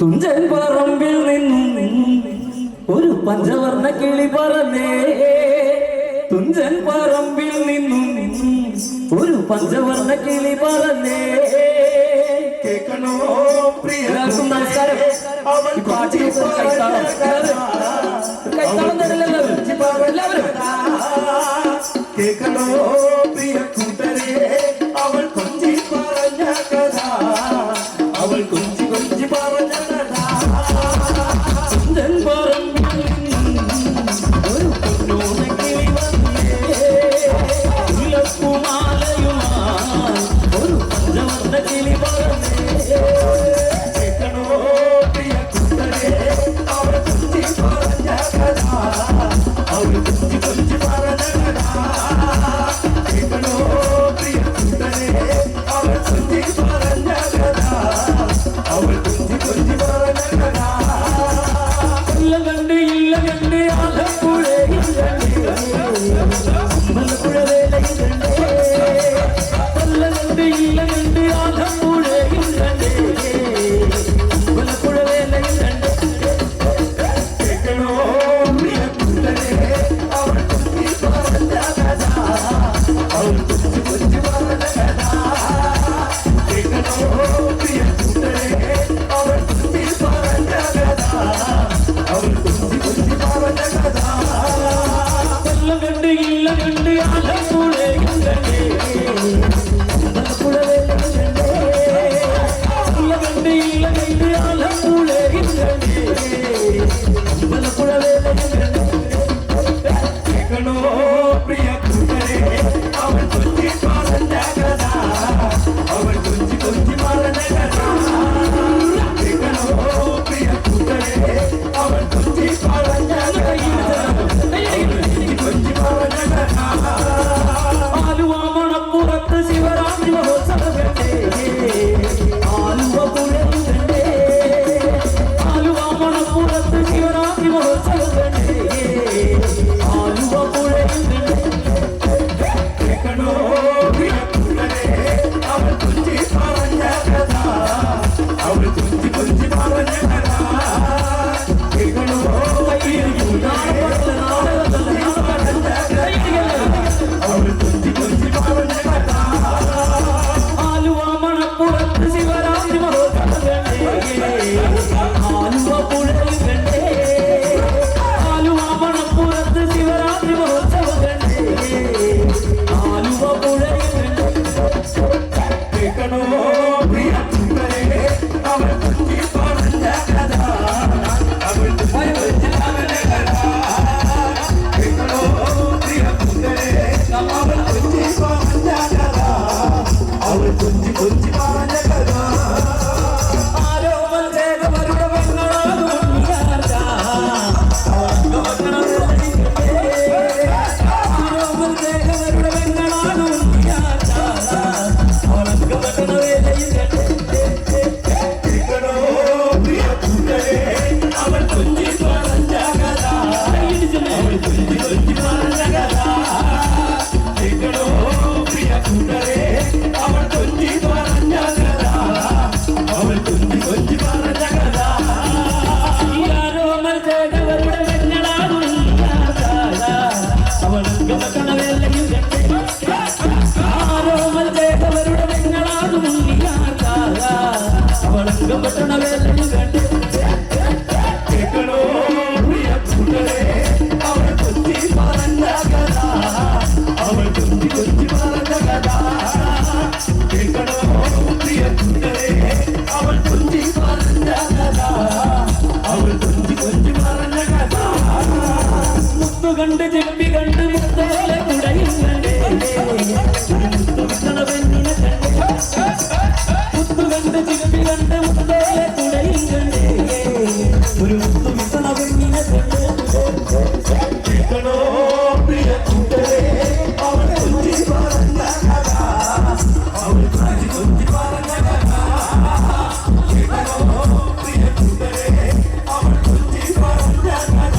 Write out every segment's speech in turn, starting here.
തുഞ്ചൻ പറമ്പിൽ നിന്നും ഒരു പഞ്ചവർണ്ണ കിളി പറന്നേ. തുഞ്ചൻ പറമ്പിൽ നിന്നും ഒരു പഞ്ചവർണ്ണ കിളി പറന്നേ. കേൾക്കണോ പ്രിയ? എല്ലാവർക്കും നമസ്കാരം. ഈ പാട്ട് കൈത്താളം എല്ലാവരും കേൾക്കണോ പ്രിയ കൂട്ടരെ? അവൾ കൊഞ്ചി പറഞ്ഞ കഥ, അവൾ കൊഞ്ചി കൊഞ്ചി പറഞ്ഞ കഥ. തുഞ്ചൻ പറമ്പിൽ നിന്നും ഒരു പൊന്നോണ കിളി വന്നേ. മുല്ലപ്പൂമാലയുമായി ഒരു പഞ്ചവർണ്ണ കിളി പറന്നേ. കേൾക്കണോ പ്രിയ കൂട്ടരെ? അവൾ കൊഞ്ചി പറഞ്ഞ കഥ, അവൾ കൊഞ്ചി കൊഞ്ചി പറഞ്ഞ കഥ. കേൾക്കണോ പ്രിയ കൂട്ടരെ? അവൾ കൊഞ്ചി പറഞ്ഞ കഥ, അവൾ കൊഞ്ചി കൊഞ്ചി പറഞ്ഞ കഥ. ഇല്ല കണ്ട് ആലപ്പുഴ അമ്പലപ്പുഴ വേലയിലുണ്ട്. കൊല്ല കണ്ട് ആലപ്പുഴ അമ്പലപ്പുഴ വേലയിലുണ്ട്. കേൾക്കണോ പ്രിയ കൂട്ടരെ? അവൾ കൊഞ്ചി പറഞ്ഞ കഥ, അവൾ കൊഞ്ചി കൊഞ്ചി പറഞ്ഞ കഥ. കേൾക്കണോ പ്രിയ കൂട്ടരെ? അവൾ കൊഞ്ചി പറഞ്ഞ കഥ, അവൾ കൊഞ്ചി കൊഞ്ചി പറഞ്ഞ കഥ. കൊല്ല കണ്ട് ആലപ്പുഴ അമ്പലപ്പുഴ വേലയിലുണ്ട്. കൊല്ല കണ്ട് ആലപ്പുഴ അമ്പലപ്പുഴ വേലയിലുണ്ട്. കേൾക്കണോ പ്രിയ കൂട്ടരെ? അവൾ കൊഞ്ചി പറഞ്ഞ കഥ, അവൾ കൊഞ്ചി കൊഞ്ചി പറഞ്ഞ കഥ. കേൾക്കണോ പ്രിയ കൂട്ടരെ? അവൾ കൊഞ്ചി പറഞ്ഞ കഥ, കൊഞ്ചി കൊഞ്ചി പറഞ്ഞ കഥ. ആലുവ മണപ്പുറത്ത് ശിവരാത്രി മഹോത്സവമുണ്ട്. ആലുവ പുഴയുണ്ട്. ആലുവ മണപ്പുറത്ത് ശിവരാത്രി മഹോത്സവമുണ്ട്. ആലുവ പുഴയുണ്ട്. കേൾക്കണോ പ്രിയ കൂട്ടരെ? അവൾ കൊഞ്ചി പറഞ്ഞ കഥ, അവൾ കൊഞ്ചി കൊഞ്ചി പറഞ്ഞ കഥ. കേൾക്കണോ പ്രിയ കൂട്ടരെ? അവൾ കൊഞ്ചി കൊഞ്ചി പറഞ്ഞ കഥ. ആലുവ മണപ്പുറത്ത് ശിവരാത്രി മഹോത്സവമുണ്ട്. ആലുവ പുഴയുണ്ട്. ആലുവ മണപ്പുറത്ത് ശിവരാത്രി മഹോത്സവമുണ്ട്. ആലുവ പുഴയുണ്ട്. കേൾക്കണോ പ്രിയ കൂട്ടരെ? അവൾ കൊഞ്ചി പറഞ്ഞ കഥ, അവൾ കൊഞ്ചി കൊഞ്ചി പറഞ്ഞ കഥ. കേൾക്കണോ പ്രിയ കൂട്ടരെ? അവൾ കൊഞ്ചി പറഞ്ഞ കഥ, അവൾ കൊഞ്ചി കൊഞ്ചി പറഞ്ഞ കഥ. ആരോമൽ ചേകവരുടെ പെങ്ങളാകും ഉണ്ണിയാർച്ച. ആരോമൽ ചേകവരുടെ പെങ്ങളാകും ഉണ്ണിയാർച്ച. അവളൊക്കെ പട്ടണ വേലയിലുണ്ട്. കേൾക്കണോ പ്രിയ കൂട്ടരെ? അവൾ കൊഞ്ചി പറഞ്ഞ കഥ, അവൾ കൊഞ്ചി കൊഞ്ചി പറഞ്ഞ കഥ. കേൾക്കണോ പ്രിയ കൂട്ടരെ? അവൾ കൊഞ്ചി പറഞ്ഞ കഥ, അവൾ കൊഞ്ചി കൊഞ്ചി പറഞ്ഞ കഥ. ആരോമൽ ചേകവരുടെ പെങ്ങളാകും ഉണ്ണിയാർച്ച. അവളൊക്കെ പട്ടണ വേലയിലുണ്ട്. ആരോമൽ ചേകവരുടെ പെങ്ങളാകും ഉണ്ണിയാർച്ച. അവളൊക്കെ പട്ടണ വേലയിലുണ്ട്. കേൾക്കണോ പ്രിയ കൂട്ടരെ? അവൾ കൊഞ്ചി പറഞ്ഞ കഥ, അവൾ കൊഞ്ചി കൊഞ്ചി പറഞ്ഞ കഥ. കേൾക്കണോ പ്രിയ കൂട്ടരെ? അവൾ കൊഞ്ചി പറഞ്ഞ കഥ, അവൾ കൊഞ്ചി കൊഞ്ചി പറഞ്ഞ കഥ. മുത്തു കണ്ട് ചെപ്പി കണ്ട് മുത്തോലെ കുടയും കണ്ട്. മുത്തു വിട്ടണ പെണ്ണിനെ കണ്ട്. മുത്തു കണ്ട് ചെപ്പി കണ്ട് മുത്തോലെ കുടയും കണ്ട്. ഒരു മുത്തു വിട്ടണ പെണ്ണിനെ കണ്ട്. കേൾക്കണോ പ്രിയ കൂട്ടരെ? അവൾ കൊഞ്ചി പറഞ്ഞ കഥ, അവൾ കൊഞ്ചി കൊഞ്ചി പറഞ്ഞ കഥ. കേൾക്കണോ പ്രിയ കൂട്ടരെ? അവൾ കൊഞ്ചി പറഞ്ഞ കഥ,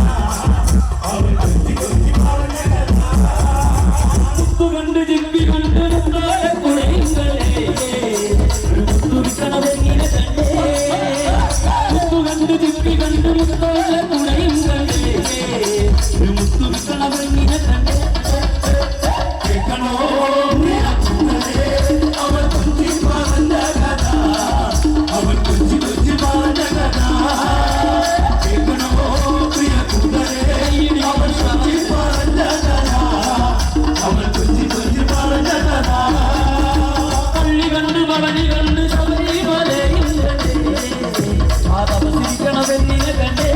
അവൾ കൊഞ്ചി കൊഞ്ചി പറഞ്ഞ കഥ. മുത്തു കണ്ട് ചെപ്പി കണ്ട് മുത്തോലെ കുടയും കണ്ട്. ഒരു മുത്തു വിട്ടണ പെണ്ണിനെ കണ്ട്. ഒരു മുത്തു വിൽക്കണ പെണ്ണിനെ കണ്ടേ കേൾക്കണോ പ്രിയ കൂട്ടരെ അവൾ കൊഞ്ചി പറഞ്ഞ കഥ അവൾ കൊഞ്ചി കൊഞ്ചി പറഞ്ഞ കഥ കേൾക്കണോ പ്രിയ കൂട്ടരെ അവൾ കൊഞ്ചി പറഞ്ഞ കഥ അവൾ കൊഞ്ചി കൊഞ്ചി പറഞ്ഞ കഥ പള്ളി കണ്ട് പളനി കണ്ട് ശബരിമലയും കണ്ടേ ആതവസിരിക്കണ പെണ്ണിനെ കണ്ടേ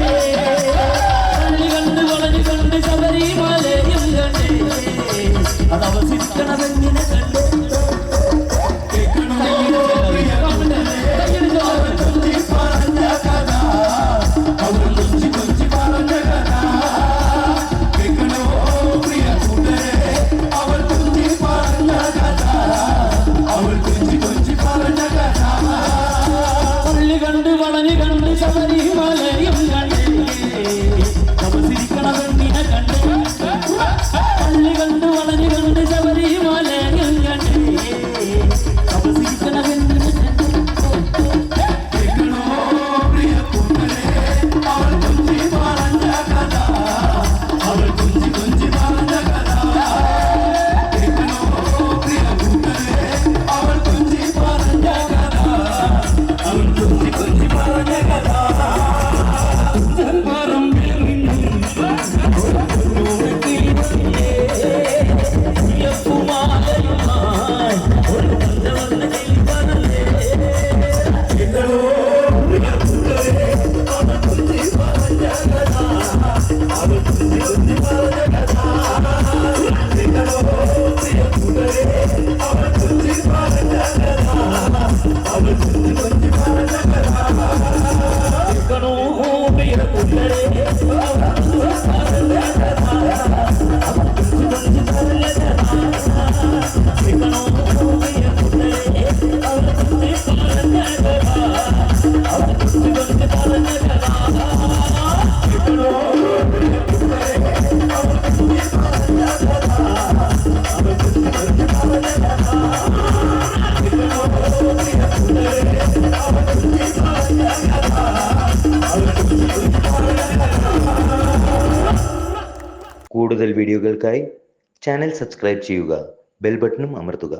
പള്ളി കണ്ട് പളനി കണ്ട് ശബരിമലയും കണ്ടേ അതവസിരിക്കണ പെണ്ണിനെ കണ്ടേ കേൾക്കണോ പ്രിയ കൂട്ടരെ അവൾ കൊഞ്ചി പറഞ്ഞ കഥ അവൾ കൊഞ്ചി കൊഞ്ചി പറഞ്ഞ കഥ കേൾക്കണോ പ്രിയ കൂട്ടരെ അവൾ കൊഞ്ചി പറഞ്ഞ കഥ അവൾ കൊഞ്ചി കൊഞ്ചി പറഞ്ഞ കഥ പള്ളി കണ്ട് പളനി കണ്ട് ശബരിമലയും കണ്ടേ തപസിരിക്കണ പെണ്ണിനെ കണ്ടേ പള്ളി കണ്ട് പളനി കണ്ട് ശബരിമലയും കണ്ടേ തപസിരിക്കണ പെണ്ണിനെ കണ്ടേ കേൾക്കണോ പ്രിയ കൂട്ടരെ അവൾ കൊഞ്ചി പറഞ്ഞ കഥ അവൾ കൊഞ്ചി കൊഞ്ചി പറഞ്ഞ കഥ കേൾക്കണോ പ്രിയ കൂട്ടരെ അവൾ കൊഞ്ചി പറഞ്ഞ കഥ അവൾ കൊഞ്ചി കൊഞ്ചി പറഞ്ഞ കഥ കേൾക്കണോ പ്രിയ കൂട്ടരെ അവൾ കൊഞ്ചി പറഞ്ഞ കഥ അവൾ കൊഞ്ചി കൊഞ്ചി പറഞ്ഞ കഥ കേൾക്കണോ പ്രിയ കൂട്ടരെ അവൾ കൊഞ്ചി പറഞ്ഞ കഥ അവൾ കൊഞ്ചി കൊഞ്ചി പറഞ്ഞ കഥ കേൾക്കണോ പ്രിയ കൂട്ടരെ കൂടുതൽ വീഡിയോകൾക്കായി ചാനൽ സബ്സ്ക്രൈബ് ചെയ്യുക, ബെൽ ബട്ടണും അമർത്തുക.